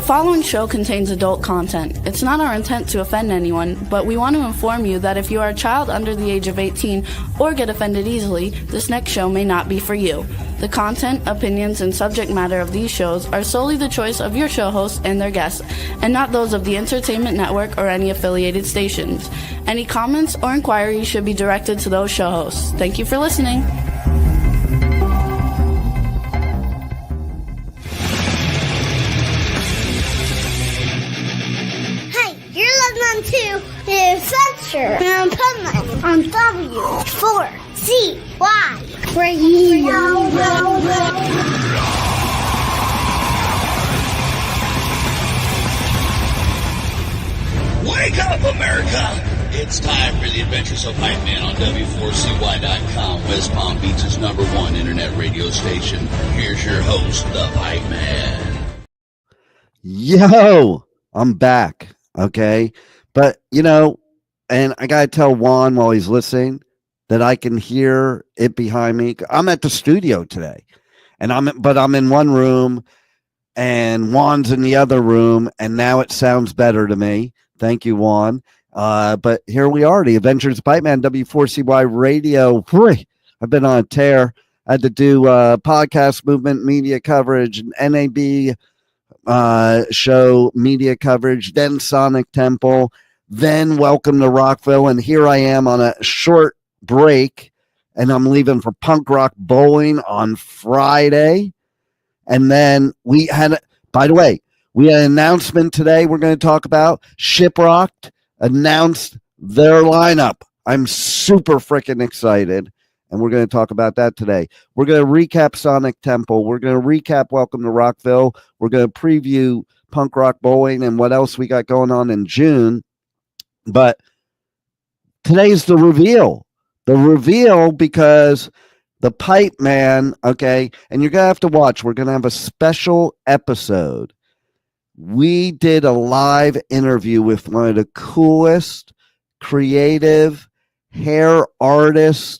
following show contains adult content. It's not our intent to offend anyone, but we want to inform you that if you are a child under the age of 18 or get offended easily, this next show may not be for you. The content, opinions, and subject matter of these shows are solely the choice of your show hosts and their guests, and not those of the Entertainment Network or any affiliated stations. Any comments or inquiries should be directed to those show hosts. Thank you for listening. To the Adventures of Pipeman on W4CY Radio. Wake up, America! It's time for the Adventures of Pipeman on W4CY.com, West Palm Beach's #1 internet radio station. Here's your host, the Pipeman. Yo, I'm back. Okay. But, you know, and I got to tell Juan while he's listening that I can hear it behind me. I'm at the studio today and I'm in one room and Juan's in the other room. And now it sounds better to me. Thank you, Juan. But here we are, the Adventures of Pipeman, W4CY Radio. I've been on a tear. I had to do podcast movement media coverage, NAB show media coverage, then Sonic Temple, then Welcome to Rockville, and here I am on a short break, and I'm leaving for Punk Rock Bowling on Friday. And then we had, by the way, we had an announcement today we're going to talk about. Shiprocked announced their lineup. I'm super freaking excited, and we're going to talk about that today. We're going to recap Sonic Temple. We're going to recap Welcome to Rockville. We're going to preview Punk Rock Bowling and what else we got going on in June. But today's the reveal. The reveal because the Pipeman, okay, and you're going to have to watch. We're going to have a special episode. We did a live interview with one of the coolest creative hair artists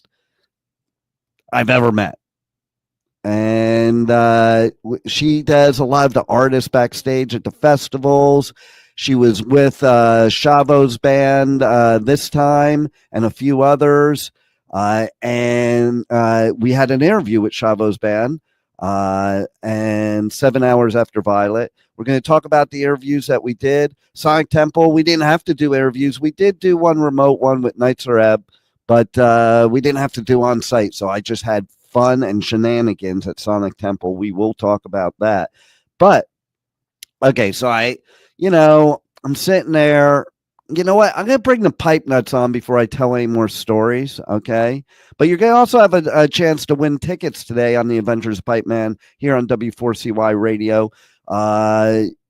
I've ever met. And she does a lot of the artists backstage at the festivals. She was with Chavo's band this time and a few others. And we had an interview with Chavo's band and 7 hours after Violet. We're going to talk about the interviews that we did. Sonic Temple, we didn't have to do interviews. We did do one remote one with Nights Are Ebb, but we didn't have to do on site. So I just had fun and shenanigans at Sonic Temple. We will talk about that. But, okay, so I'm sitting there. You know what? I'm going to bring the pipe nuts on before I tell any more stories, okay? But you're going to also have a chance to win tickets today on the Adventures of Pipeman here on W4CY Radio.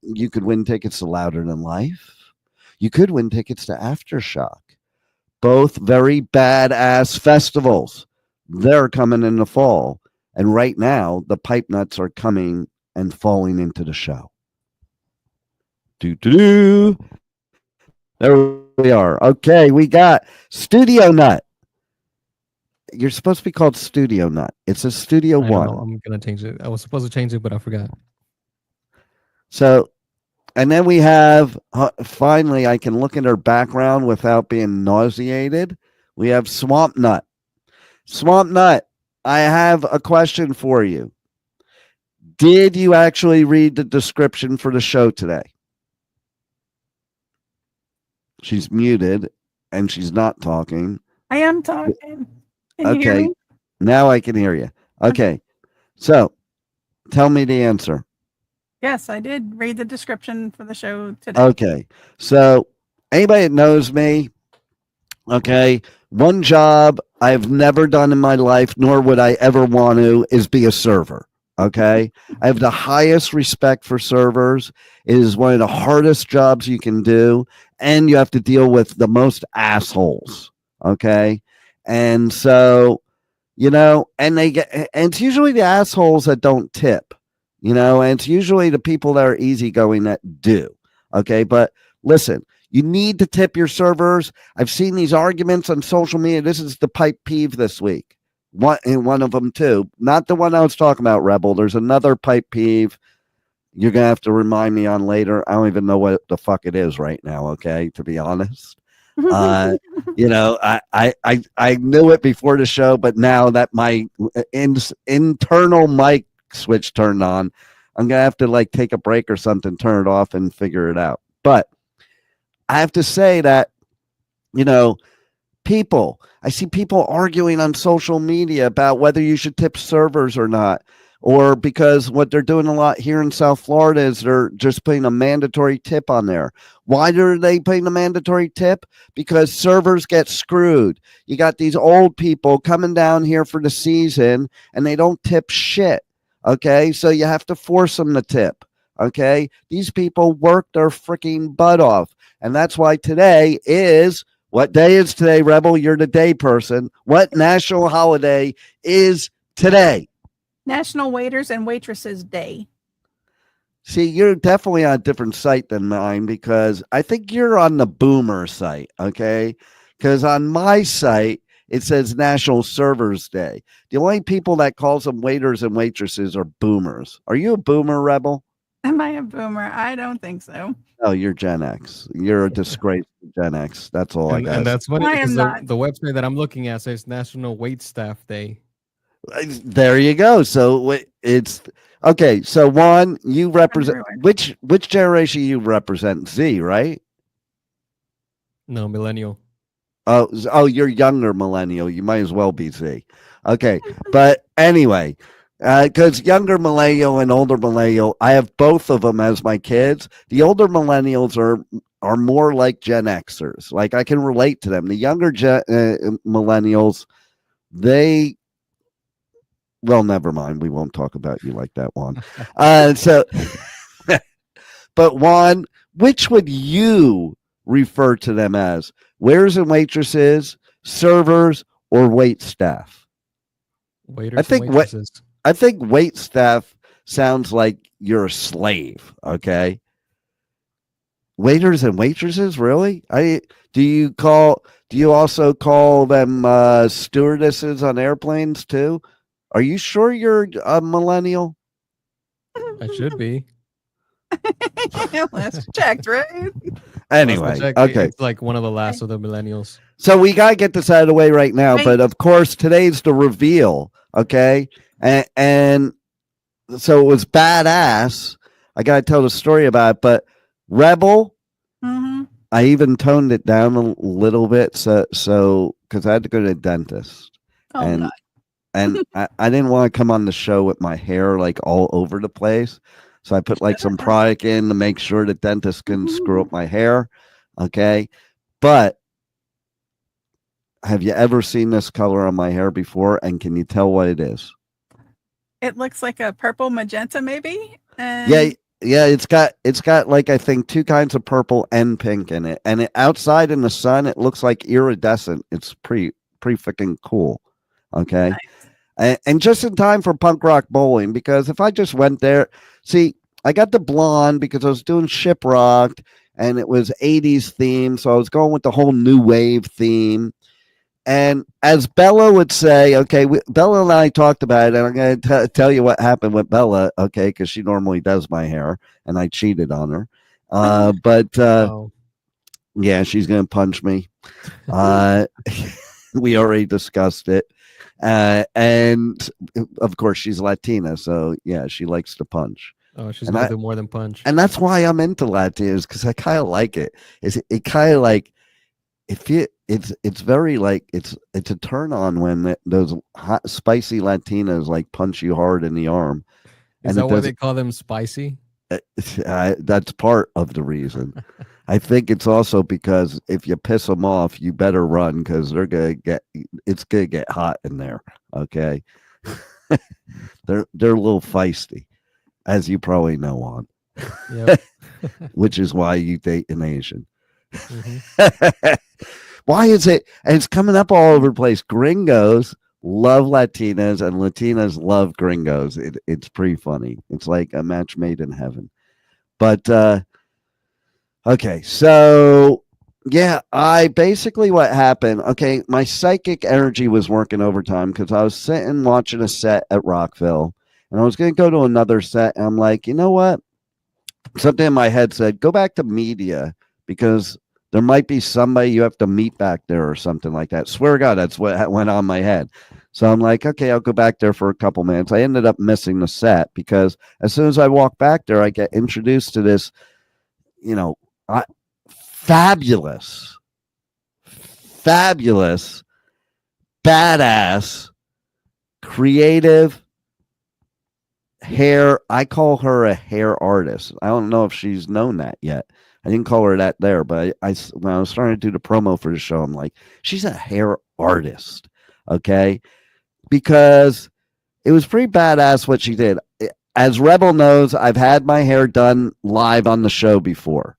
You could win tickets to Louder Than Life. You could win tickets to Aftershock. Both very badass festivals. They're coming in the fall. And right now, the pipe nuts are coming and falling into the show. There we are. Okay, we got Studio Nut. You're supposed to be called Studio Nut. It's a Studio One. I'm going to change it. I was supposed to change it, but I forgot. So, and then we have, finally, I can look at her background without being nauseated. We have Swamp Nut. Swamp Nut, I have a question for you. Did you actually read the description for the show today? She's muted and she's not talking. I am talking. Can you hear Okay. me? Now I can hear you. Okay. So tell me the answer. Yes, I did read the description for the show today. Okay. So anybody that knows me, okay, one job I've never done in my life, nor would I ever want to, is be a server. Okay. I have the highest respect for servers. It is one of the hardest jobs you can do. And you have to deal with the most assholes. Okay. And so, and it's usually the assholes that don't tip, and it's usually the people that are easygoing that do. Okay. But listen, you need to tip your servers. I've seen these arguments on social media. This is the pipe peeve this week. One of them too, not the one I was talking about, Rebel. There's another pipe peeve. you're gonna have to remind me on later. I don't even know what the fuck it is right now. Okay, to be honest. You know, I knew it before the show, but now that my internal mic switch turned on, I'm gonna have to like take a break or something, turn it off, and figure it out. But I have to say that, you know, I see people arguing on social media about whether you should tip servers or not. Or because what they're doing a lot here in South Florida is they're just putting a mandatory tip on there. Why are they putting a mandatory tip? Because servers get screwed. You got these old people coming down here for the season and they don't tip shit. Okay, so you have to force them to tip. Okay, these people work their freaking butt off. And that's why today is, what day is today, Rebel? You're the day person. What national holiday is today? National Waiters and Waitresses Day. See, you're definitely on a different site than mine because I think you're on the Boomer site, okay? Because on my site, it says National Servers Day. The only people that calls them waiters and waitresses are boomers. Are you a boomer, Rebel? Am I a boomer? I don't think so. Oh, you're Gen X. You're a disgrace to Gen X. That's all I got. And that's funny I because am not. the website that I'm looking at says National Wait Staff Day. There you go. So it's okay. So Juan, you represent which generation you represent? Z, right? No, millennial. Oh, you're younger millennial. You might as well be Z. Okay, but anyway, because younger millennial and older millennial, I have both of them as my kids. The older millennials are more like Gen Xers. Like I can relate to them. The younger millennials, well, never mind. We won't talk about you like that, Juan. But Juan, which would you refer to them as? Waiters and waitresses, servers, or wait staff? Waiters and waitresses. I think wait staff sounds like you're a slave. Okay. Waiters and waitresses, really? Do you also call them stewardesses on airplanes too? Are you sure you're a millennial? I should be. Last checked, right? Anyway, okay. It's like one of the last of the millennials. So we got to get this out of the way right now. But of course, today's the reveal. Okay. And so it was badass. I got to tell the story about it. But Rebel, I even toned it down a little bit. So because I had to go to the dentist. Oh, God. And I didn't want to come on the show with my hair like all over the place. So I put like some product in to make sure the dentist can screw up my hair. Okay. But have you ever seen this color on my hair before? And can you tell what it is? It looks like a purple magenta, maybe. Yeah. It's got like, I think 2 kinds of purple and pink in it. And outside in the sun, it looks like iridescent. It's pretty freaking cool. Okay. Nice. And just in time for punk rock bowling, because if I just went there, see, I got the blonde because I was doing Shiprocked and it was 80s theme. So I was going with the whole new wave theme. And as Bella would say, okay, Bella and I talked about it, and I'm going to tell you what happened with Bella, okay, because she normally does my hair, and I cheated on her. Yeah, she's going to punch me. We already discussed it. And of course, she's Latina, so yeah, she likes to punch. Oh, she's going to do more than punch. And that's why I'm into Latinas, because I kind of like it. It kind of like, it's very like it's a turn on when those hot spicy Latinas like punch you hard in the arm. Is that why they call them spicy? That's part of the reason. I think it's also because if you piss them off, you better run because it's gonna get hot in there. Okay, they're a little feisty, as you probably know on. Yep. Which is why you date an Asian. Mm-hmm. Why is it? And it's coming up all over the place. Gringos love Latinas and Latinas love gringos. It's pretty funny. It's like a match made in heaven. But okay, so yeah, I basically what happened. Okay, my psychic energy was working overtime because I was sitting watching a set at Rockville, and I was going to go to another set, and I'm like, you know what? something in my head said, go back to media because there might be somebody you have to meet back there or something like that. Swear to God, that's what went on my head. So I'm like, okay, I'll go back there for a couple minutes. I ended up missing the set because as soon as I walk back there, I get introduced to this, fabulous, badass, creative hair. I call her a hair artist. I don't know if she's known that yet. I didn't call her that there, but when I was starting to do the promo for the show, I'm like, she's a hair artist. Okay. Because it was pretty badass what she did. As Rebel knows, I've had my hair done live on the show before.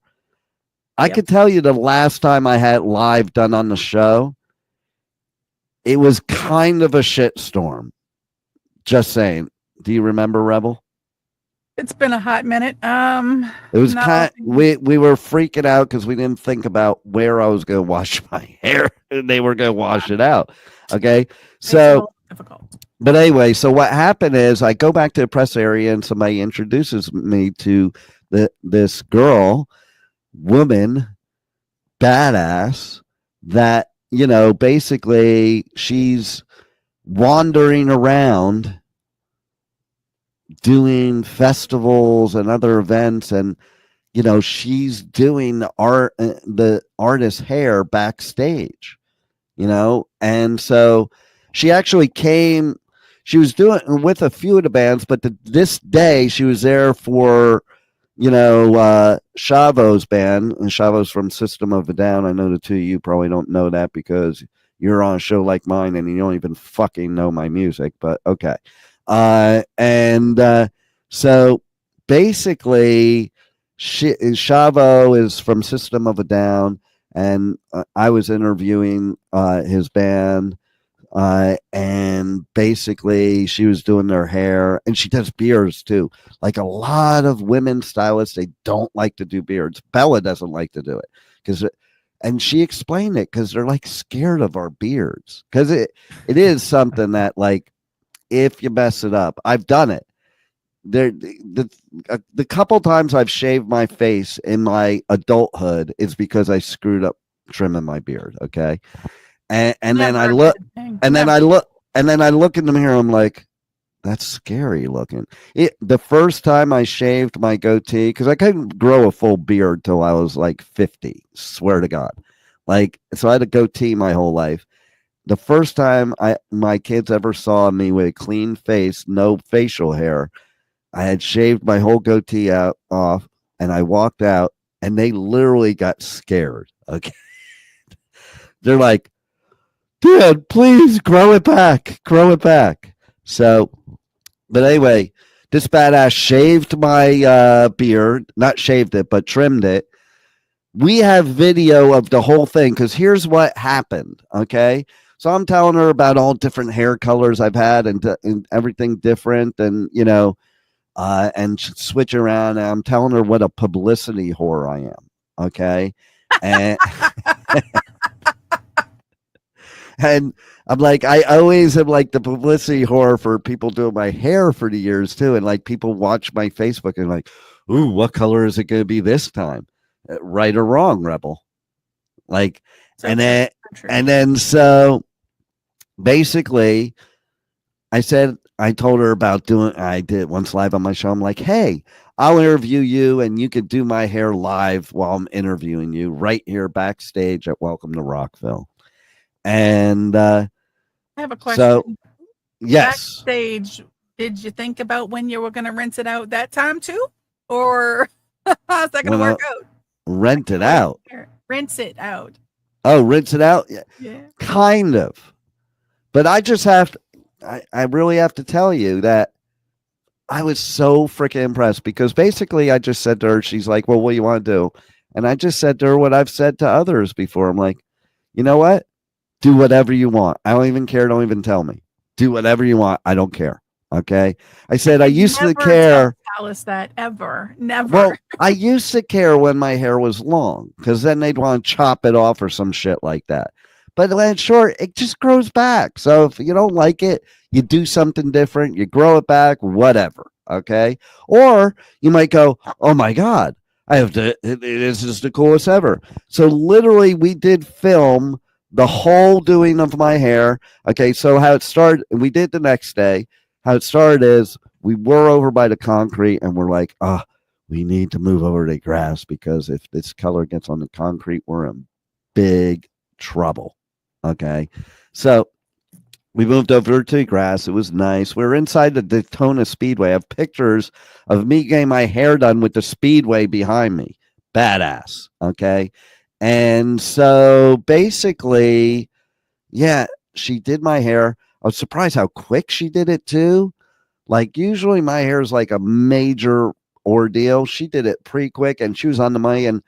I could tell you the last time I had live done on the show, it was kind of a shitstorm. Just saying. Do you remember, Rebel? It's been a hot minute. It was we were freaking out because we didn't think about where I was going to wash my hair, and they were going to wash it out. Okay, so difficult. But anyway, so what happened is I go back to the press area, and somebody introduces me to this woman, badass that basically she's wandering around doing festivals and other events, and she's doing the artist's hair backstage, and so she actually came. She was doing with a few of the bands, but this day she was there for Chavo's band, and Chavo's from System of a Down. I know the two of you probably don't know that because you're on a show like mine and you don't even fucking know my music, but okay. So basically Chavo is from System of a Down, and I was interviewing his band, and basically she was doing their hair, and she does beards too. Like a lot of women stylists, they don't like to do beards. Bella doesn't like to do it and she explained it because they're like scared of our beards, because it is something that, like, if you mess it up, I've done it. The couple times I've shaved my face in my adulthood is because I screwed up trimming my beard. Okay. And then I look in the mirror. I'm like, that's scary looking. The first time I shaved my goatee, because I couldn't grow a full beard till I was like 50, swear to God. So I had a goatee my whole life. The first time my kids ever saw me with a clean face, no facial hair, I had shaved my whole goatee off, and I walked out, and they literally got scared. Okay. They're like, dude, please grow it back. So, but anyway, this badass shaved my beard, not shaved it, but trimmed it. We have video of the whole thing, because here's what happened. Okay. So I'm telling her about all different hair colors I've had and everything different, and and switch around. And I'm telling her what a publicity whore I am. Okay. And and I'm like, I always am like the publicity whore for people doing my hair for the years too. And like people watch my Facebook and like, ooh, what color is it going to be this time? Right or wrong, Rebel? Like, so and then so basically I told her about I did once live on my show. I'm like, hey, I'll interview you and you could do my hair live while I'm interviewing you right here backstage at Welcome to Rockville. And I have a question. So, yes. Backstage, did you think about when you were going to rinse it out that time too? Or how's that going to work out? Rent it out. Rinse it out. Oh, rinse it out? Yeah. Kind of. But I just I really have to tell you that I was so freaking impressed, because basically I just said to her, she's like, well, what do you want to do? And I just said to her what I've said to others before. I'm like, you know what? Do whatever you want. I don't even care. Don't even tell me. Do whatever you want. I don't care. Okay. I said, I used to care. Tell us that ever. Never. Well, I used to care when my hair was long, because then they'd want to chop it off or some shit like that. But when it's short, it just grows back. So if you don't like it, you do something different, you grow it back, whatever. Okay. Or you might go, oh my God, this is the coolest ever. So literally we did film the whole doing of my hair. Okay. So how it started, we did the next day. How it started is we were over by the concrete and we're like, we need to move over to the grass because if this color gets on the concrete, we're in big trouble. Okay. So we moved over to the grass. It was nice. We were inside the Daytona Speedway. I have pictures of me getting my hair done with the Speedway behind me. Badass. Okay. And so basically, yeah, she did my hair. I was surprised how quick she did it too. Like usually my hair is like a major ordeal. She did it pretty quick and she was on the money. And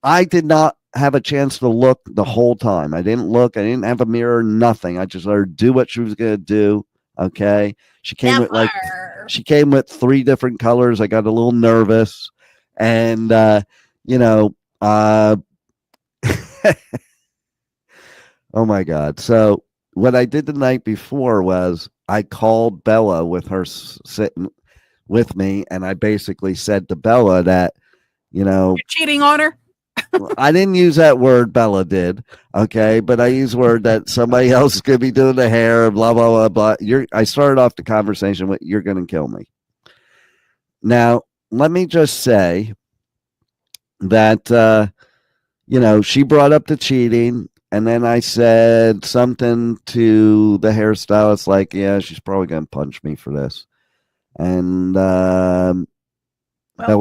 I did not have a chance to look the whole time. I didn't look. I didn't have a mirror, nothing. I just let her do what she was going to do. Okay. She came with 3 different colors. I got a little nervous and, oh my God. So what I did the night before was I called Bella with her sitting with me. And I basically said to Bella that, you're cheating on her. I didn't use that word, Bella did. Okay. But I used word that somebody else could be doing the hair, blah, blah, blah, blah. I started off the conversation with, you're going to kill me. Now, let me just say that, she brought up the cheating. And then I said something to the hairstylist, like, yeah, she's probably going to punch me for this. And Bella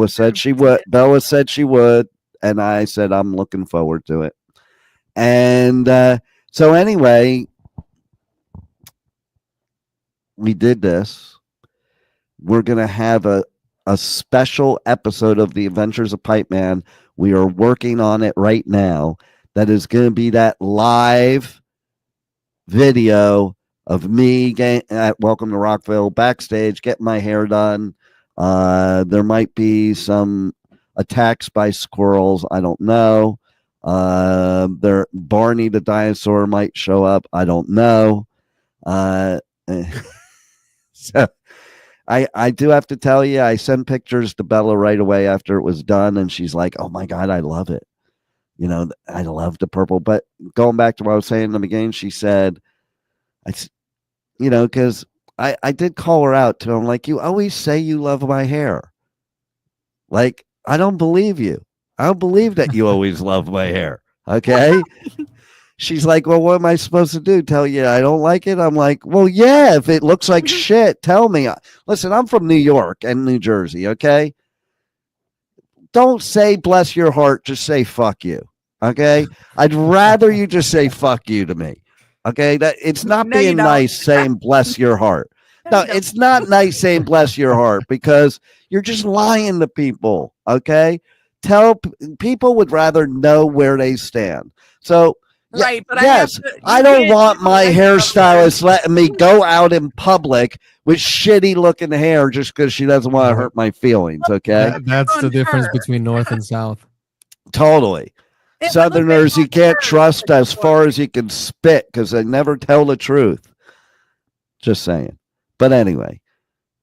said she would. Bella said she would. And I said, I'm looking forward to it. And so anyway, we did this. We're going to have a special episode of the Adventures of Pipeman. We are working on it right now. That is going to be that live video of me at Welcome to Rockville backstage, getting my hair done. There might be some attacks by squirrels. I don't know. Barney the dinosaur might show up. I don't know. So I do have to tell you, I sent pictures to Bella right away after it was done. And she's like, oh my God, I love it. I love the purple. But going back to what I was saying in the beginning, she said, because I did call her out to him, like, you always say you love my hair. Like, I don't believe you. I don't believe that you always love my hair. Okay. She's like, well, what am I supposed to do? Tell you I don't like it? I'm like, well, yeah, if it looks like shit, tell me. Listen, I'm from New York and New Jersey. Okay. Don't say bless your heart, just say fuck you. Okay. I'd rather you just say fuck you to me. Okay. That it's not being nice saying bless your heart. No, it's not nice saying bless your heart because you're just lying to people. Okay. People would rather know where they stand. So right, but yes, I don't want my hairstylist letting me go out in public with shitty looking hair just because she doesn't want to hurt my feelings. Okay, that's the difference between North and South. Totally. Southerners, you can't trust as far as you can spit because they never tell the truth. Just saying. But anyway,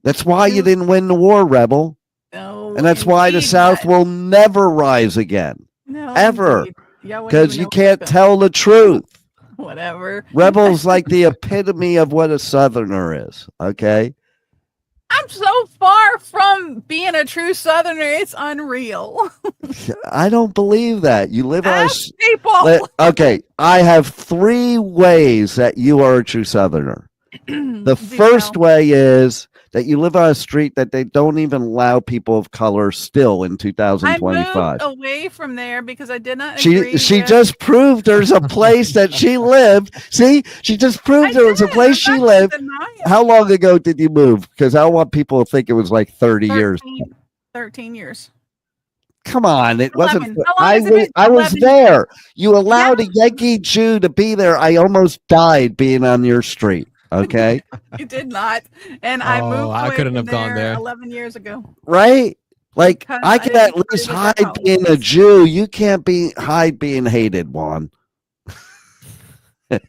that's why you didn't win the war, Rebel. No, and that's why the South will never rise again. No, ever. Because you can't tell the truth. Whatever. Rebel's like the epitome of what a Southerner is. Okay. I'm so far from being a true Southerner. It's unreal. I don't believe that. You live on people. Okay. I have 3 ways that you are a true Southerner. The first way is that you live on a street that they don't even allow people of color still in 2025. I moved away from there because I did not agree. She just proved there's a place that she lived. See, she just proved there was a place she lived. How long ago did you move? Because I don't want people to think it was like 13 years. 13 years. Come on, it wasn't. I was there. You allowed a Yankee Jew to be there. I almost died being on your street. Okay. You did not. And I moved away I couldn't have gone there 11 years ago. Right? Like I can at least hide being a Jew. You can't hide being hated, Juan. Why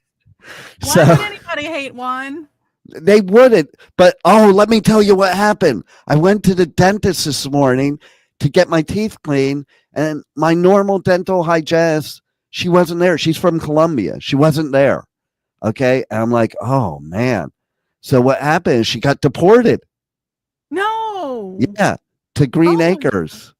would anybody hate Juan? They wouldn't. But let me tell you what happened. I went to the dentist this morning to get my teeth cleaned, and my normal dental hygienist, she wasn't there. She's from Colombia. She wasn't there. Okay. And I'm like, oh man. So what happened is she got deported. No. Yeah. To Green Acres.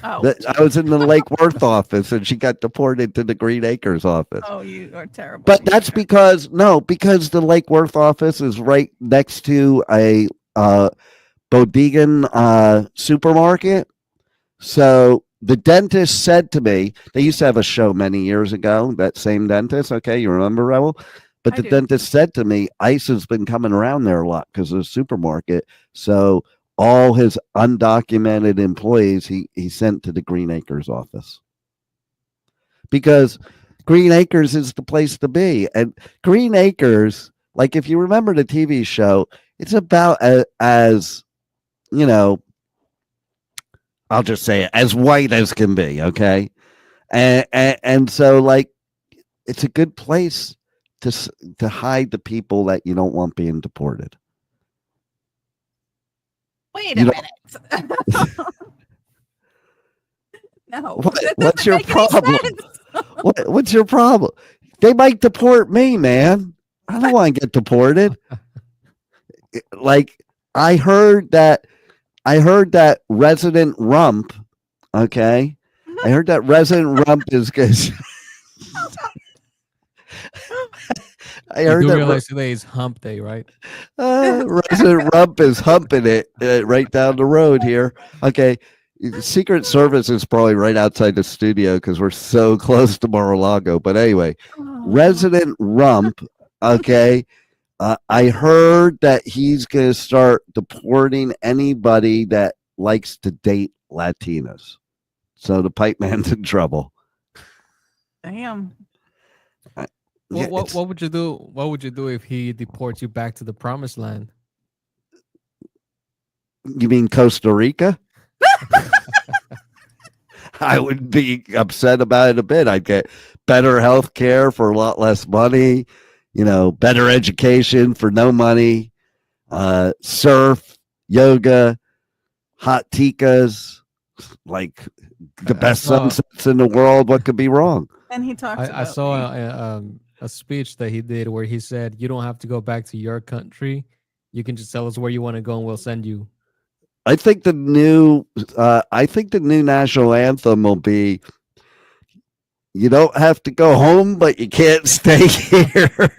Oh. I was in the Lake Worth office and she got deported to the Green Acres office. Oh, you are terrible. But that's because the Lake Worth office is right next to a Bodegan supermarket. So the dentist said to me, they used to have a show many years ago, that same dentist. Okay. You remember, Rebel? But the dentist said to me, ICE has been coming around there a lot because of the supermarket. So all his undocumented employees, he sent to the Green Acres office because Green Acres is the place to be. And Green Acres, like if you remember the TV show, it's about as you know, I'll just say it, as white as can be. Okay. And so like, it's a good place to hide the people that you don't want being deported. Wait a minute. No. What's your problem? What's your problem? They might deport me, man. I don't want to get deported. Like I heard that Resident Rump. Okay, I heard that Resident Rump is good. I heard you that realize today is hump day, right? Resident Rump is humping it right down the road here. Okay. Secret Service is probably right outside the studio because we're so close to Mar-a-Lago. But anyway, Resident Rump, okay, I heard that he's going to start deporting anybody that likes to date Latinas. So the Pipeman's in trouble. Damn. What would you do? What would you do if he deports you back to the promised land? You mean Costa Rica? I would be upset about it a bit. I'd get better health care for a lot less money, better education for no money, surf, yoga, hot tikas, like the best sunsets in the world. What could be wrong? And he talks I saw a speech that he did where he said, you don't have to go back to your country. You can just tell us where you want to go and we'll send you. I think the new national anthem will be, you don't have to go home, but you can't stay here.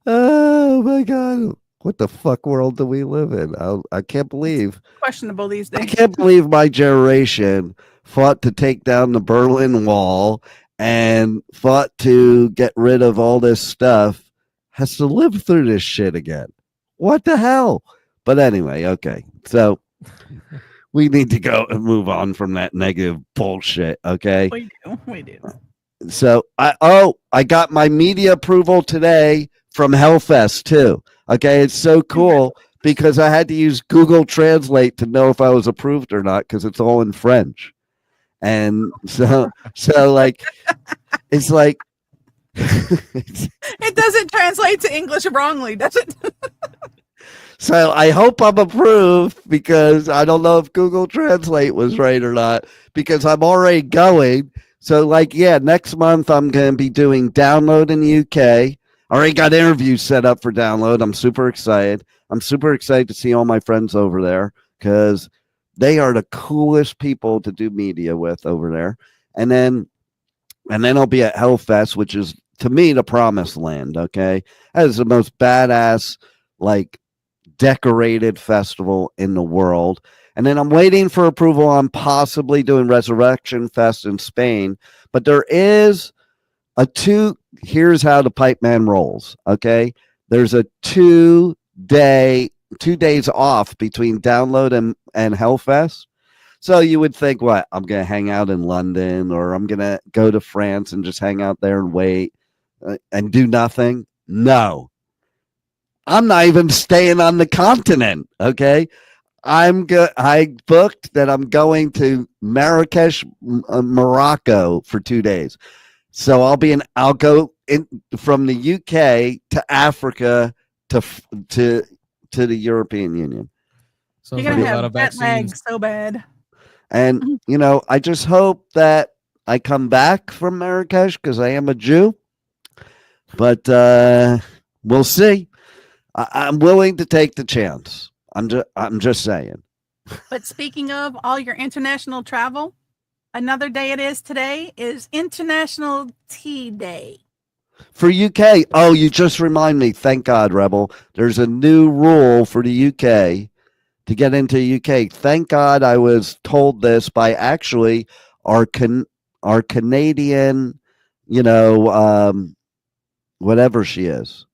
Oh my God. What the fuck world do we live in? I can't believe. Questionable these days. I can't believe my generation fought to take down the Berlin Wall and fought to get rid of all this stuff has to live through this shit again. What the hell? But anyway, okay. So we need to go and move on from that negative bullshit, okay? We do. So I got my media approval today from Hellfest too. Okay, it's so cool because I had to use Google Translate to know if I was approved or not because it's all in French. And so like it's like it doesn't translate to English wrongly, does it? So I hope I'm approved because I don't know if Google Translate was right or not because I'm already going. So next month I'm going to be doing Download in the UK. I already got interviews set up for Download. I'm super excited. I'm super excited to see all my friends over there because they are the coolest people to do media with over there. And then I'll be at Hellfest, which is to me the promised land. Okay, that is the most badass, decorated festival in the world. And then I'm waiting for approval on possibly doing Resurrection Fest in Spain. But there is here's how the Pipeman rolls. Okay, there's a 2 days off between Download and Hellfest. So you would think, what? I'm going to hang out in London or I'm going to go to France and just hang out there and wait and do nothing. No, I'm not even staying on the continent. Okay. I booked that I'm going to Marrakesh, Morocco for 2 days. So I'll go in from the UK to Africa to the European Union. So You're like gonna a lot have of jet lag vaccines. so bad. And I just hope that I come back from Marrakesh because I am a Jew. But we'll see. I'm willing to take the chance. I'm just saying. But speaking of all your international travel, another day it is today is International Tea Day. For UK, oh, you just remind me. Thank God, Rebel. There's a new rule for the UK to get into UK. Thank God I was told this by actually our Canadian, whatever she is,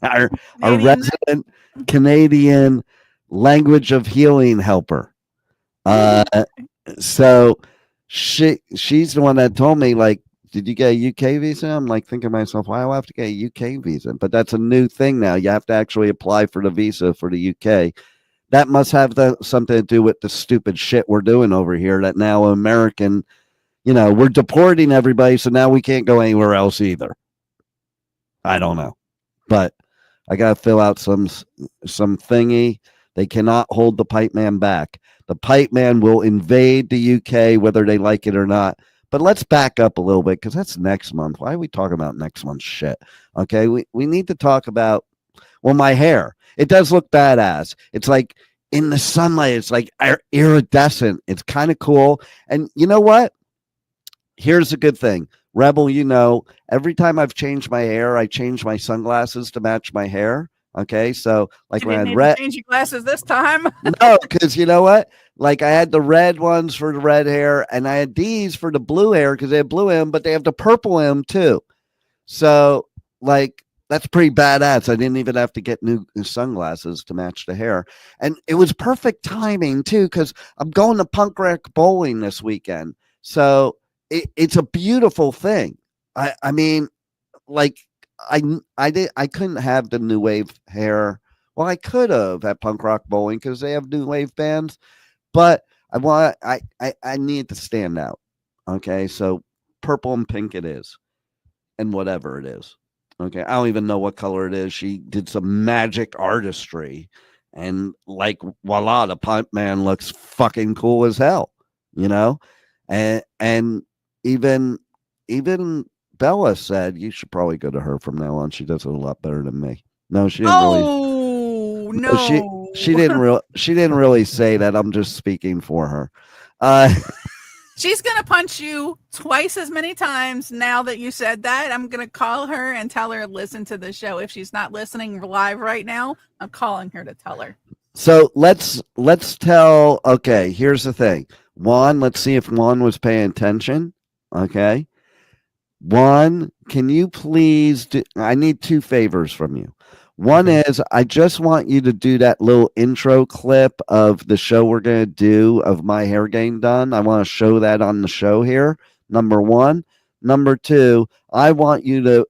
our Canadian- resident Canadian language of healing helper. So she's the one that told me, like, did you get a UK visa? I'm like thinking to myself, why do I have to get a UK visa? But that's a new thing now. You have to actually apply for the visa for the UK. That must have something to do with the stupid shit we're doing over here that now American, we're deporting everybody. So now we can't go anywhere else either. I don't know, but I got to fill out some thingy. They cannot hold the Pipeman back. The Pipeman will invade the UK, whether they like it or not. But let's back up a little bit because that's next month. Why are we talking about next month's shit? Okay, we need to talk about, well, my hair. It does look badass. It's like in the sunlight. It's like iridescent. It's kind of cool. And you know what? Here's a good thing. Rebel, every time I've changed my hair, I change my sunglasses to match my hair. Okay, so like You when I didn't had need to change your glasses this time. no, because you know what? Like I had the red ones for the red hair, and I had these for the blue hair because they have blue M, but they have the purple M too. So like that's pretty badass. I didn't even have to get new sunglasses to match the hair, and it was perfect timing too because I'm going to punk rock bowling this weekend. So it's a beautiful thing. I mean, like. I couldn't have the new wave hair. Well, I could have at punk rock bowling because they have new wave bands, but I need to stand out. Okay, so purple and pink it is, and whatever it is. Okay, I don't even know what color it is. She did some magic artistry, and like voila, the Pipeman looks fucking cool as hell, and even Bella said you should probably go to her from now on. She does it a lot better than me. No, she didn't really. Oh no, She didn't really say that. I'm just speaking for her. She's gonna punch you twice as many times now that you said that. I'm gonna call her and tell her listen to the show. If she's not listening live right now, I'm calling her to tell her. So let's tell. Okay, here's the thing. Juan, let's see if Juan was paying attention. Okay. One, can you please I need two favors from you. One is I just want you to do that little intro clip of the show we're going to do of my hair getting done. I want to show that on the show here. Number one. Number two, I want you to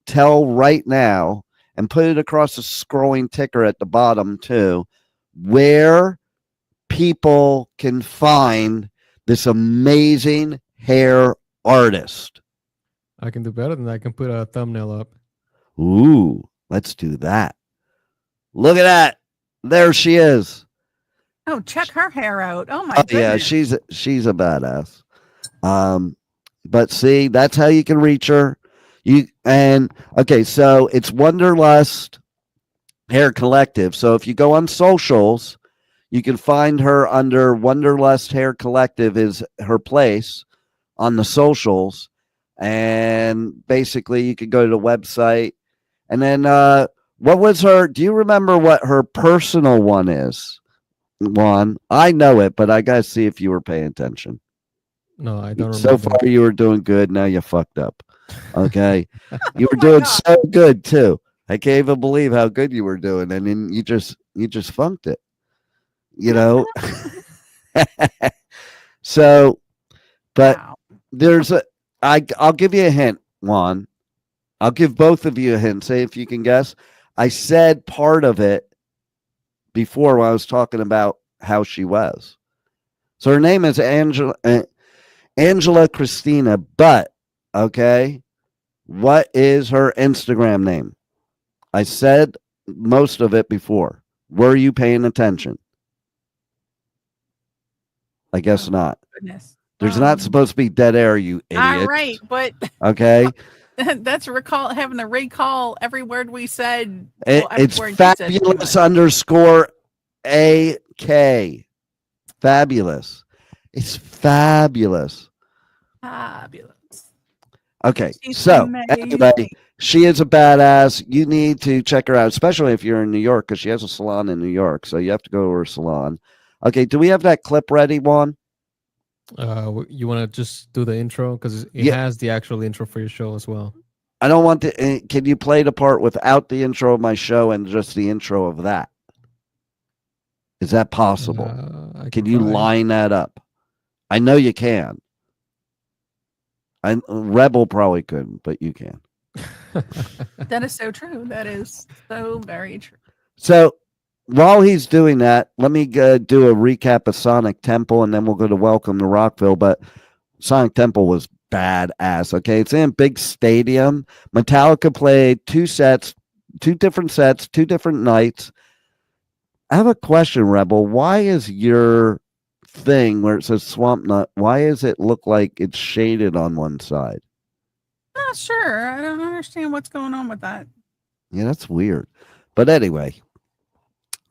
tell right now and put it across the scrolling ticker at the bottom too, where people can find this amazing hair artist. I can do better than that. I can put a thumbnail up. Ooh, let's do that. Look at that. There she is. Oh, check her hair out. Oh my goodness. Yeah, she's a badass. But see, that's how you can reach her. Okay, so it's Wanderlust Hair Collective. So if you go on socials, you can find her under Wanderlust Hair Collective is her place on the socials. And basically you could go to the website and then what was her, do you remember what her personal one is? Juan, I know it, but I gotta see if you were paying attention. No, I don't remember. So far you were doing good, now you fucked up. Okay. You were doing so good too. I can't even believe how good you were doing, and then you just funked it. So but Wow. there's I'll give you a hint, Juan. I'll give both of you a hint. Say if you can guess. I said part of it before when I was talking about how she was. So her name is Angela Kristina, but Okay. What is her Instagram name? I said most of it before. Were you paying attention? I guess not. Goodness. There's not supposed to be dead air, you idiot. All right, but okay. That's having to recall every word we said. It's fabulous underscore AK. Fabulous. It's fabulous. Fabulous. Okay, She's so amazing. anyway, she is a badass. You need to check her out, especially if you're in New York, because she has a salon in New York. So you have to go to her salon. Okay, do we have that clip ready, Juan? You want to just do the intro because it has the actual intro for your show as well. I don't want to. Can you play the part without the intro of my show and just the intro of that? Is that possible? Can you line that up? I know you can. Rebel probably couldn't, but you can. That is so true. That is so very true. So while he's doing that, let me do a recap of Sonic Temple, and then we'll go to Welcome to Rockville. But Sonic Temple was badass. Okay, it's in a big stadium. Metallica played two different sets, two different nights. I have a question, Rebel. Why is your thing where it says Swamp Nut, why does it look like it's shaded on one side? Not sure. I don't understand what's going on with that. Yeah, that's weird. But anyway,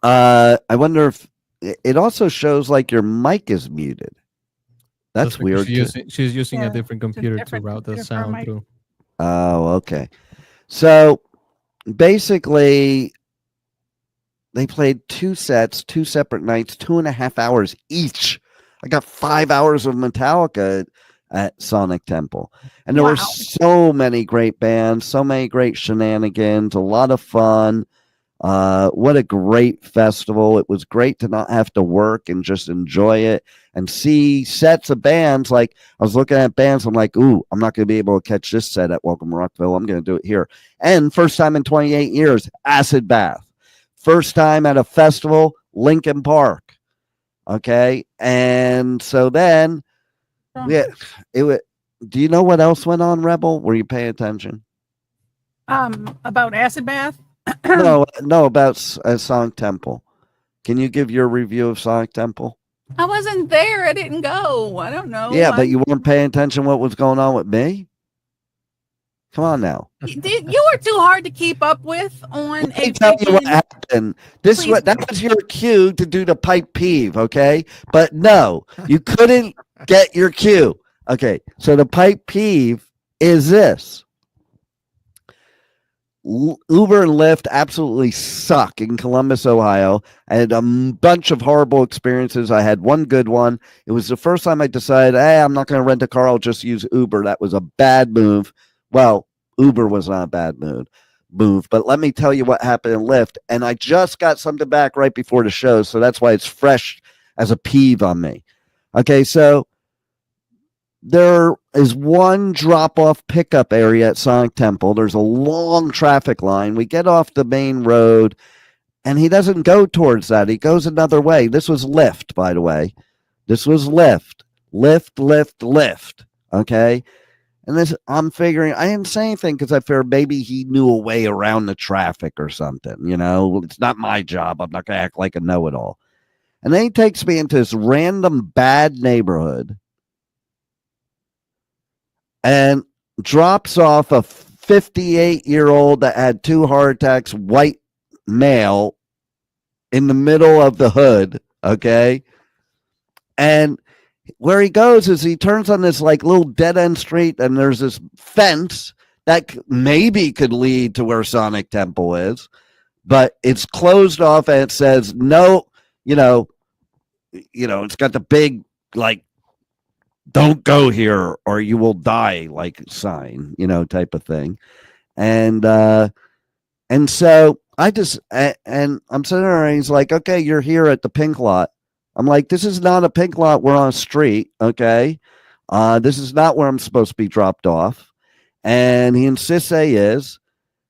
I wonder if it also shows like your mic is muted. That's weird. She's using a different computer to route the sound through. Oh, okay. So basically, they played two sets, two separate nights, 2.5 hours each. I got 5 hours of Metallica at Sonic Temple. And there were so many great bands, so many great shenanigans, a lot of fun. What a great festival. It was great to not have to work and just enjoy it and see sets of bands. Like I was looking at bands, I'm like, ooh, I'm not going to be able to catch this set at Welcome to Rockville. I'm going to do it here. And first time in 28 years, Acid Bath. First time at a festival, Lincoln Park. Okay. And so then, do you know what else went on, Rebel? Were you paying attention? About Acid Bath? No, about Sonic Temple. Can you give your review of Sonic Temple? I wasn't there. I didn't go. I don't know. Yeah, but you weren't paying attention what was going on with me? Come on now. You were too hard to keep up with on Let me tell you what happened. That was your cue to do the pipe peeve, okay? But no, you couldn't get your cue. Okay, so the pipe peeve is this. Uber and Lyft absolutely suck in Columbus, Ohio. I had a bunch of horrible experiences. I had one good one. It was the first time I decided, hey, I'm not going to rent a car. I'll just use Uber. That was a bad move. Well, Uber was not a bad move, but let me tell you what happened in Lyft. And I just got something back right before the show, so that's why it's fresh as a peeve on me. Okay, so there is one drop-off pickup area at Sonic Temple. There's a long traffic line. We get off the main road, and he doesn't go towards that. He goes another way. This was Lyft, by the way. This was Lyft. Lyft. Okay? And this, I'm figuring, I didn't say anything because I figured maybe he knew a way around the traffic or something. You know, it's not my job. I'm not going to act like a know-it-all. And then he takes me into this random bad neighborhood and drops off a 58-year-old that had 2 heart attacks, white male, in the middle of the hood, okay? And where he goes is he turns on this like little dead-end street, and there's this fence that maybe could lead to where Sonic Temple is, but it's closed off, and it says no, it's got the big, like, don't go here or you will die, like, sign, type of thing. And so I just, and I'm sitting there and he's like, okay, you're here at the pink lot. I'm like, this is not a pink lot. We're on a street. Okay. This is not where I'm supposed to be dropped off. And he insists he is.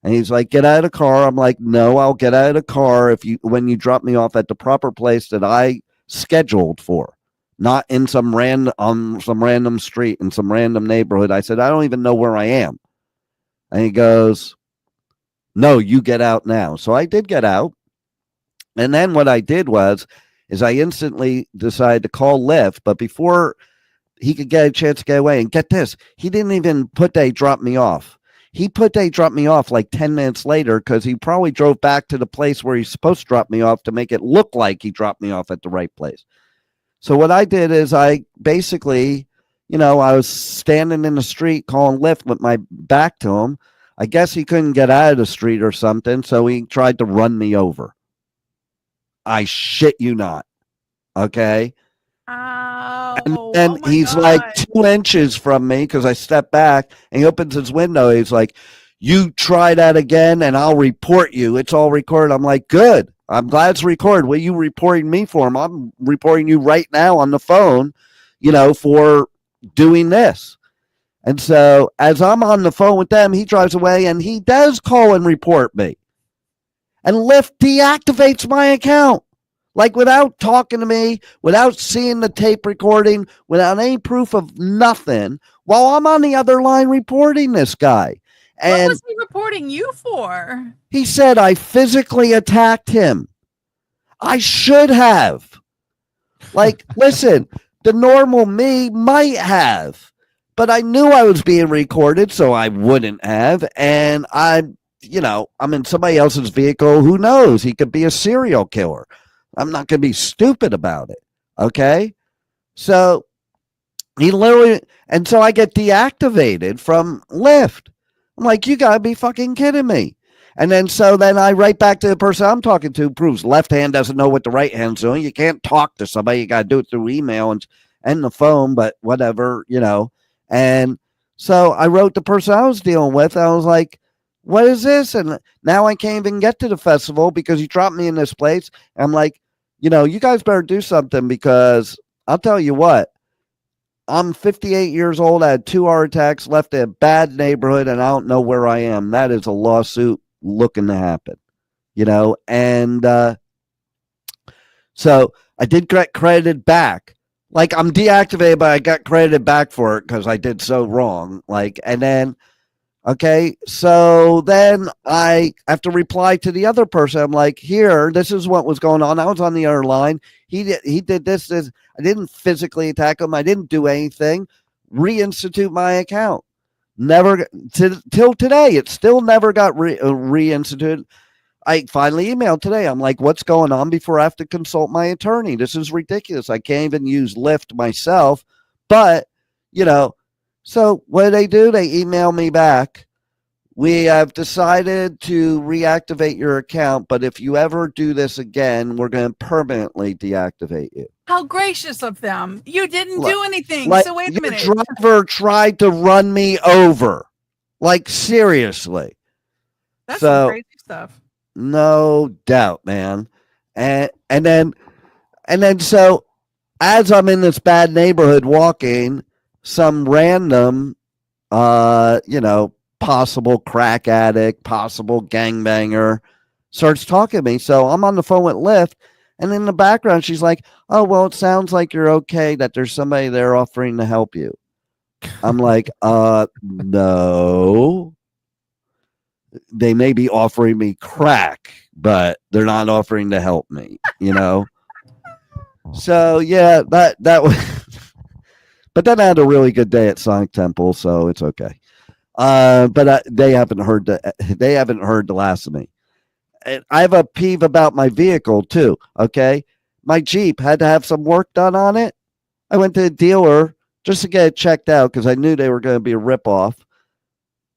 And he's like, get out of the car. I'm like, no, I'll get out of the car when you drop me off at the proper place that I scheduled for, not in some random street in some random neighborhood. I said, I don't even know where I am. And he goes, no, you get out now. So I did get out. And then what I did is I instantly decided to call Lyft, but before he could get a chance to get away, and get this, he didn't even put they drop me off. He put they drop me off like 10 minutes later because he probably drove back to the place where he's supposed to drop me off to make it look like he dropped me off at the right place. So what I did is I basically, I was standing in the street calling Lyft with my back to him. I guess he couldn't get out of the street or something, so he tried to run me over. I shit you not. Okay? And he's like 2 inches from me because I stepped back, and he opens his window. He's like, you try that again and I'll report you. It's all recorded. I'm like, good. I'm glad it's recorded. What are you reporting me for? I'm reporting you right now on the phone, for doing this. And so as I'm on the phone with them, he drives away and he does call and report me. And Lyft deactivates my account. Like without talking to me, without seeing the tape recording, without any proof of nothing, while I'm on the other line reporting this guy. And what was he reporting you for? He said I physically attacked him. I should have. Like, listen, the normal me might have, but I knew I was being recorded, so I wouldn't have. And I'm in somebody else's vehicle. Who knows? He could be a serial killer. I'm not going to be stupid about it. Okay. So so I get deactivated from Lyft. I'm like, you got to be fucking kidding me. And then I write back to the person I'm talking to, proves left hand doesn't know what the right hand's doing. You can't talk to somebody. You got to do it through email and the phone, but whatever, And so I wrote the person I was dealing with. I was like, what is this? And now I can't even get to the festival because you dropped me in this place. I'm like, you guys better do something because I'll tell you what, I'm 58 years old. I had 2 heart attacks, left in a bad neighborhood, and I don't know where I am. That is a lawsuit looking to happen, And so I did get credited back. Like I'm deactivated, but I got credited back for it because I did so wrong. And then, okay, so then I have to reply to the other person. I'm like, here, this is what was going on. I was on the other line. He did this. I didn't physically attack him. I didn't do anything. Reinstitute my account. Never till today. It still never got reinstituted. I finally emailed today. I'm like, what's going on before I have to consult my attorney? This is ridiculous. I can't even use Lyft myself. But, so what do? They email me back. We have decided to reactivate your account, but if you ever do this again, we're going to permanently deactivate you. How gracious of them. You didn't do anything. So wait a minute. The driver tried to run me over. Like, seriously. That's some crazy stuff. No doubt, man. And then so as I'm in this bad neighborhood walking, some random, possible crack addict, possible gangbanger starts talking to me. So I'm on the phone with Lyft, and in the background, she's like, oh, well, it sounds like you're okay, that there's somebody there offering to help you. I'm like, no. They may be offering me crack, but they're not offering to help me, So, yeah, that was... But then I had a really good day at Sonic Temple, so it's okay. But they haven't heard the last of me. And I have a peeve about my vehicle too. Okay, my Jeep had to have some work done on it. I went to the dealer just to get it checked out because I knew they were going to be a ripoff.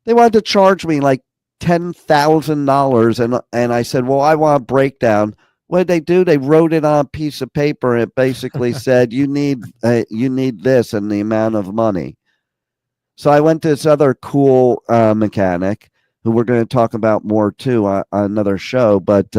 They wanted to charge me like $10,000, and I said, well, I want a breakdown. What did they do? They wrote it on a piece of paper, and it basically said, you need this and the amount of money. So I went to this other cool mechanic who we're going to talk about more too on another show. But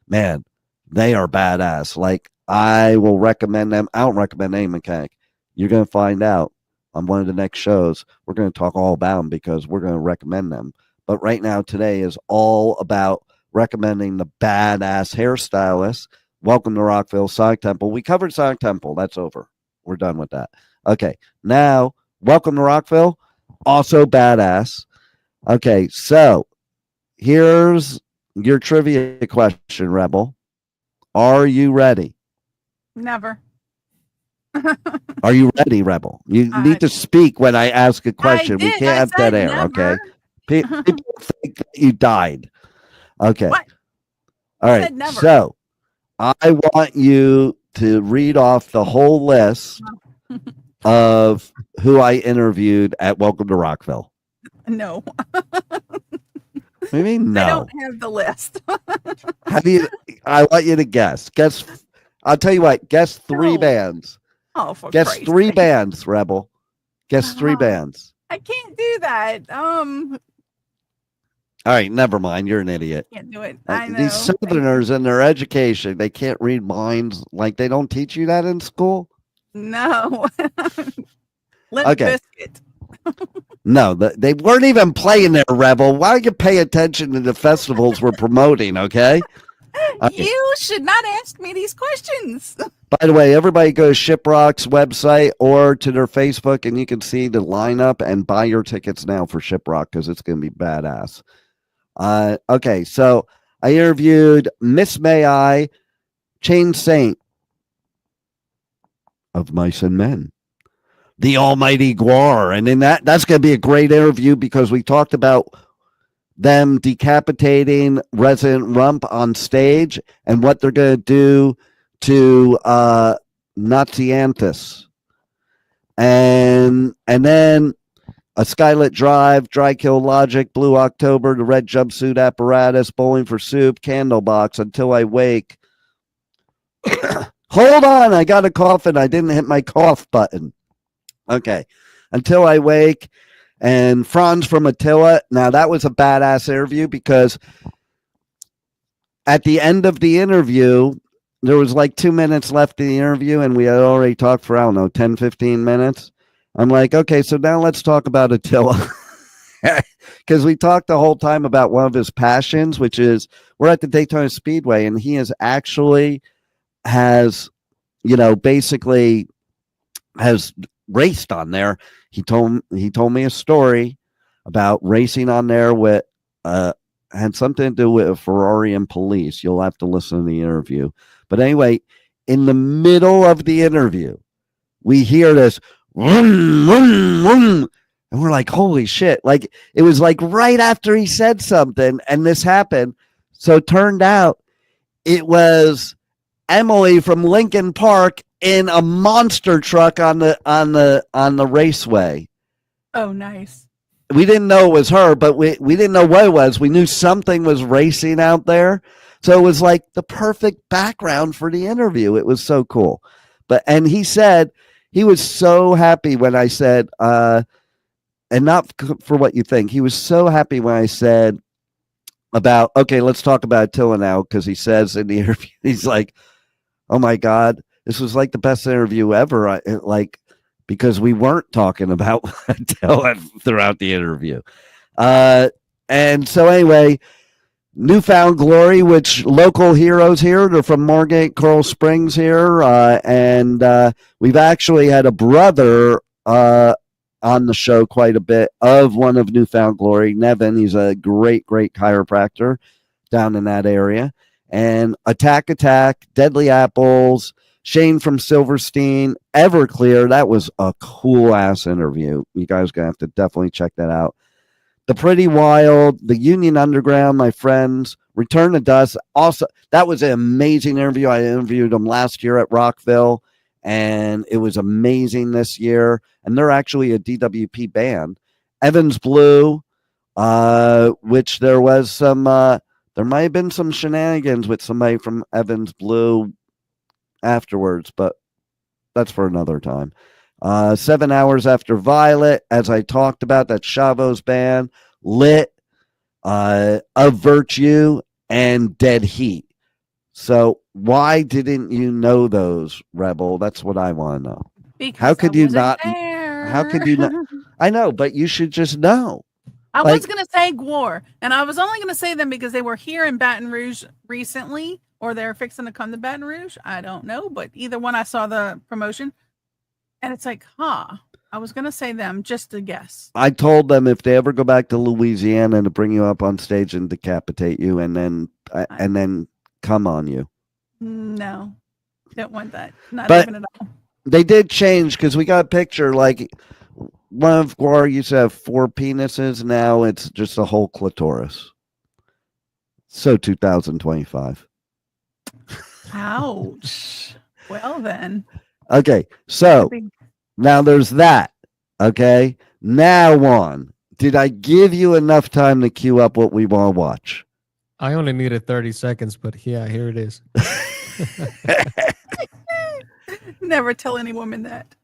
man, they are badass. Like, I will recommend them. I don't recommend any mechanic. You're going to find out on one of the next shows. We're going to talk all about them because we're going to recommend them. But right now, today is all about recommending the badass hairstylist. Welcome to Rockville, Sonic Temple. We covered Sonic Temple. That's over. We're done with that. Okay. Now, welcome to Rockville. Also badass. Okay. So here's your trivia question, Rebel. Are you ready? Never. Are you ready, Rebel? You need to speak when I ask a question. We can't have dead air, okay? People think that you died. Okay. What? All right. So I want you to read off the whole list of who I interviewed at Welcome to Rockville. No. Maybe no. I don't have the list. I want you to guess. I'll tell you what. Guess three bands. Oh, for guess Christ's three sake. bands, Rebel. Guess three bands. I can't do that. All right, never mind. You're an idiot. Can't do it. I know. These Southerners in their education, they can't read minds. Like they don't teach you that in school. No. Limp Okay. Biscuit. No, they weren't even playing there, Rebel. Why don't you pay attention to the festivals we're promoting, okay? You should not ask me these questions. By the way, everybody go to Shiprock's website or to their Facebook, and you can see the lineup and buy your tickets now for Shiprock because it's going to be badass. Okay, so I interviewed Miss May I, Chain Saint of Mice and Men, the Almighty Guar, and in that's going to be a great interview because we talked about them decapitating Resident Rump on stage and what they're going to do to Nazianthus. And then a Skylit Drive, Dry Kill Logic, Blue October, the Red Jumpsuit Apparatus, Bowling for Soup, Candlebox, Until I Wake. Hold on, I got a cough and I didn't hit my cough button. Okay. Until I Wake. And Franz from Attila. Now, that was a badass interview because at the end of the interview, there was like 2 minutes left in the interview, and we had already talked for, I don't know, 10, 15 minutes. I'm like, okay, so now let's talk about Attila. Because we talked the whole time about one of his passions, which is we're at the Daytona Speedway, and he basically has raced on there. He told me a story about racing on there with had something to do with a Ferrari and police. You'll have to listen to the interview. But anyway, in the middle of the interview, we hear this vroom, vroom, vroom, and we're like, holy shit. Like it was like right after he said something and this happened. So it turned out it was Emily from Lincoln Park in a monster truck on the raceway. Oh, nice. We didn't know it was her, but we didn't know what it was. We knew something was racing out there. So it was like the perfect background for the interview. It was so cool. And he said he was so happy when I said, and not for what you think, he was so happy when I said about, okay, let's talk about Attila now, because he says in the interview, he's like, oh my God, this was like the best interview ever. Because we weren't talking about Attila throughout the interview. And so anyway, Newfound Glory, which local heroes here, they're from Margate, Coral Springs here. And we've actually had a brother on the show quite a bit of one of Newfound Glory, Nevin. He's a great chiropractor down in that area. And Attack, Deadly Apples, Shane from Silverstein, Everclear. That was a cool ass interview. You guys are going to have to definitely check that out. The Pretty Wild, the Union Underground, my friends, Return to Dust. Also, that was an amazing interview. I interviewed them last year at Rockville, and it was amazing this year. And they're actually a DWP band. Evans Blue, which there was some, there might have been some shenanigans with somebody from Evans Blue afterwards, but that's for another time. 7 Hours After Violet, as I talked about, that Chavo's band, Lit, Of Virtue, and Dead Heat. So why didn't you know those, Rebel? That's what I want to know. Because how could you not? There. How could you not? I know, but you should just know. I was going to say Gwar, and I was only going to say them because they were here in Baton Rouge recently, or they're fixing to come to Baton Rouge. I don't know, but either one, I saw the promotion. And it's like, I was going to say them just to guess. I told them if they ever go back to Louisiana to bring you up on stage and decapitate you and then come on you. No, don't want that. Not But even at all. they did change because we got a picture like one of Guar used to have 4 penises. Now it's just a whole clitoris. So 2025. Ouch. Well, then. Okay. So now there's that. Okay. Now on. Did I give you enough time to queue up what we want to watch? I only needed 30 seconds, but yeah, here it is. Never tell any woman that.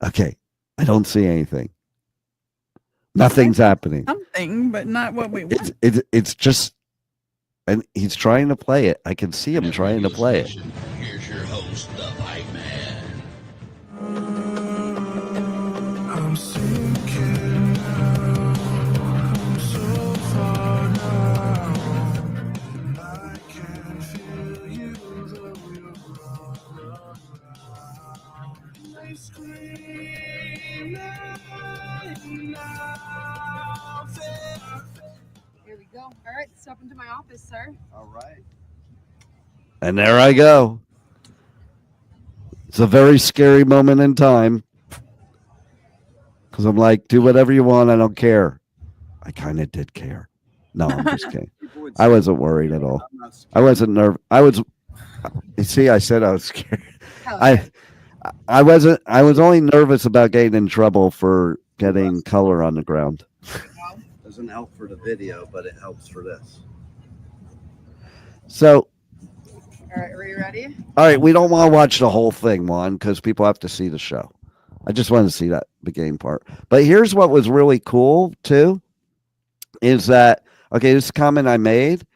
Okay. I don't see anything. Nothing's happening. Something, but not what we want. It's just, and he's trying to play it. I can see him trying to play it. Here's your host, the Pipeman. I'm sinking now. I'm so far now. And I can feel you though you're all around. They scream now. Here we go. All right, step into my office, sir. All right. And there I go. It's a very scary moment in time. Because I'm like, do whatever you want. I don't care. I kind of did care. No, I'm just kidding. I wasn't worried at all. I wasn't nervous. You see, I said I was scared. I was only nervous about getting in trouble for getting color on the ground. Doesn't help for the video, but it helps for this. So, All right, are you ready? all right, we don't want to watch the whole thing, Juan, because people have to see the show. I just wanted to see that beginning part. But here's what was really cool, too, is that, okay, this comment I made.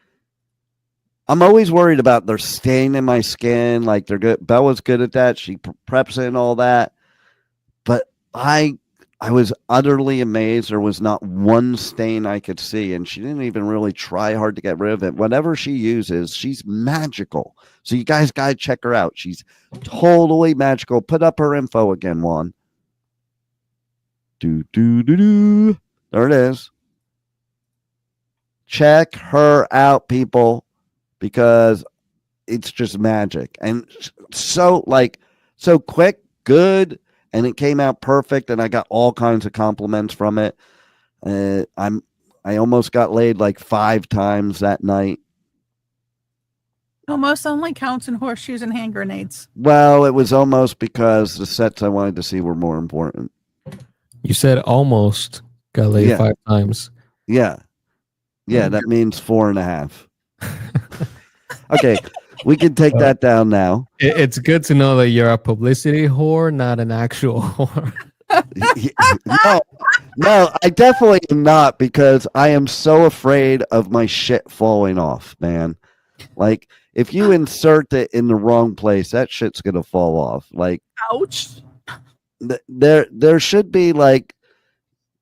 I'm always worried about they're staying in my skin. Like they're good. Bella's good at that. She preps it and all that. But I was utterly amazed. There was not one stain I could see. And she didn't even really try hard to get rid of it. Whatever she uses, she's magical. So you guys got to check her out. She's totally magical. Put up her info again, Juan. There it is. Check her out, people. Because it's just magic and so quick, good, and it came out perfect, and I got all kinds of compliments from it. I almost got laid like 5 times that night. Almost only counts in horseshoes and hand grenades. Well, it was almost because the sets I wanted to see were more important. You said almost got laid 5 times. Yeah, that means 4.5. Okay, we can take that down now. It's good to know that you're a publicity whore, not an actual whore. No, I definitely am not, because I am so afraid of my shit falling off, man. Like, if you insert it in the wrong place, that shit's gonna fall off. Like, ouch. There should be, like,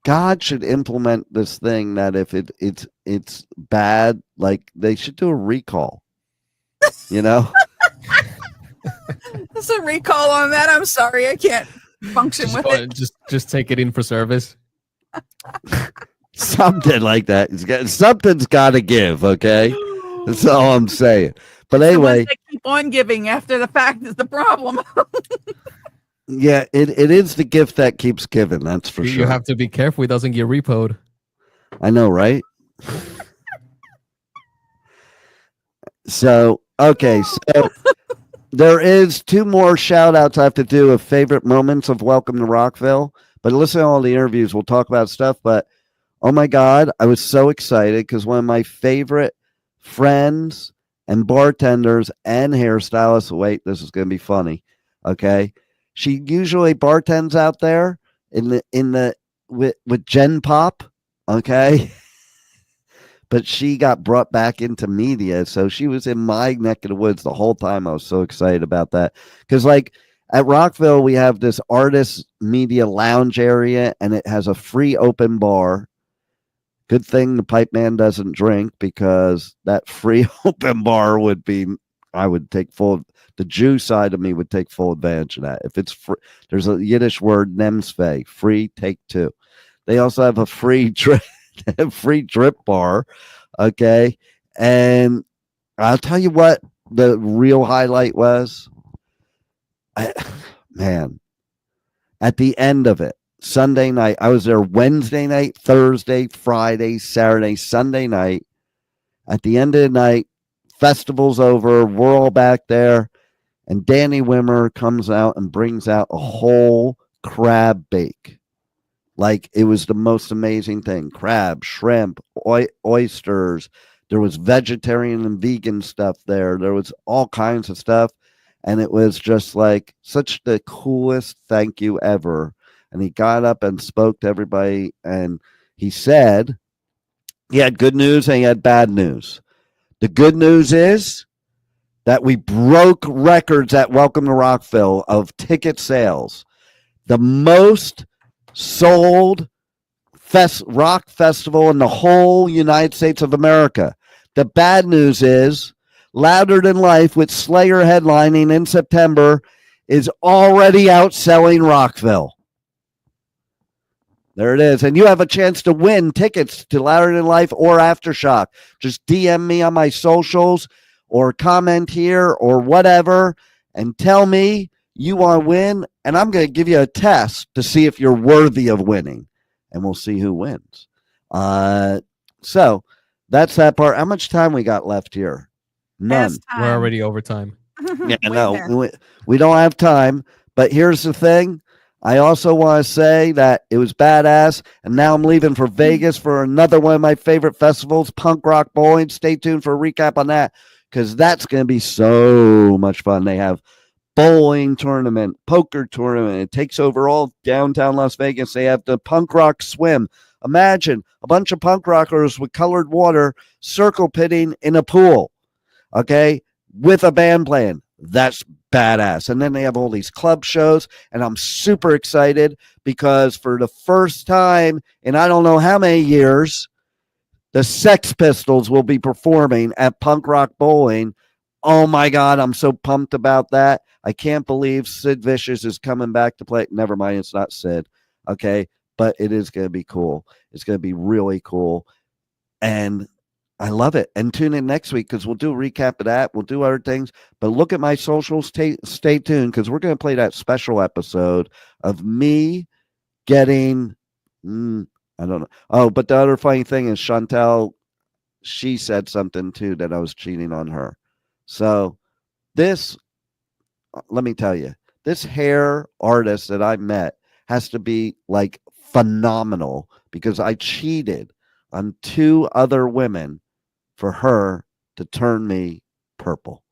God should implement this thing that if it's bad, like they should do a recall. You know? There's a recall on that. I'm sorry, I can't function with it. Just take it in for service. Something like that. Something's got to give. Okay, that's all I'm saying. But anyway, the ones that keep on giving after the fact is the problem. Yeah, it is the gift that keeps giving. That's for sure. You have to be careful; it doesn't get repoed. I know, right? So, okay, so there is 2 more shout outs I have to do of favorite moments of Welcome to Rockville. But listen to all the interviews. We'll talk about stuff. But oh my God, I was so excited because one of my favorite friends and bartenders and hairstylists. Wait, this is going to be funny. Okay. She usually bartends out there with Gen Pop. Okay. But she got brought back into media. So she was in my neck of the woods the whole time. I was so excited about that. Because, like, at Rockville, we have this artist media lounge area, and it has a free open bar. Good thing the Pipeman doesn't drink, because that free open bar would be I would take the Jew side of me would take full advantage of that. If it's free, there's a Yiddish word, nemsve, free, take two. They also have a free drip bar. Okay. And I'll tell you what the real highlight was. Man, at the end of it, Sunday night, I was there Wednesday night, Thursday, Friday, Saturday, Sunday night. At the end of the night, festival's over. We're all back there. And Danny Wimmer comes out and brings out a whole crab bake. Like, it was the most amazing thing. Crab, shrimp, oysters. There was vegetarian and vegan stuff there. There was all kinds of stuff. And it was just like such the coolest thank you ever. And he got up and spoke to everybody. And he said he had good news and he had bad news. The good news is that we broke records at Welcome to Rockville of ticket sales. The most sold rock festival in the whole United States of America. The bad news is Louder Than Life with Slayer headlining in September is already outselling Rockville. There it is. And you have a chance to win tickets to Louder Than Life or Aftershock. Just DM me on my socials or comment here or whatever and tell me you want to win. And I'm going to give you a test to see if you're worthy of winning. And we'll see who wins. So that's that part. How much time we got left here? None. We're already over time. Yeah, no, we don't have time. But here's the thing. I also want to say that it was badass. And now I'm leaving for Vegas for another one of my favorite festivals, Punk Rock Bowling. Stay tuned for a recap on that because that's going to be so much fun. They have bowling tournament, poker tournament. It takes over all downtown Las Vegas. They have the punk rock swim. Imagine a bunch of punk rockers with colored water circle pitting in a pool, okay, with a band playing. That's badass. And then they have all these club shows, and I'm super excited because for the first time in I don't know how many years, the Sex Pistols will be performing at Punk Rock Bowling. Oh my God, I'm so pumped about that. I can't believe Sid Vicious is coming back to play. Never mind, it's not Sid. Okay, but it is going to be cool. It's going to be really cool. And I love it. And tune in next week because we'll do a recap of that. We'll do other things. But look at my socials. Stay tuned because we're going to play that special episode of me getting, I don't know. Oh, but the other funny thing is Chantel, she said something too that I was cheating on her. So this, let me tell you, this hair artist that I met has to be like phenomenal because I cheated on 2 other women for her to turn me purple.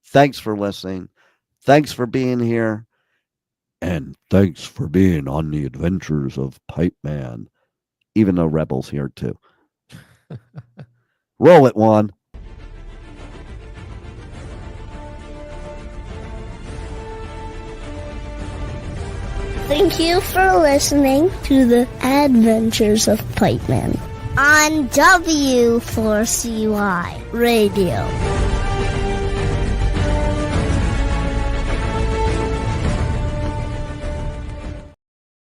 Thanks for listening. Thanks for being here. And thanks for being on the Adventures of Pipeman. Even though Rebel's here too. Roll it, Juan. Thank you for listening to the Adventures of Pipeman on W4CY Radio.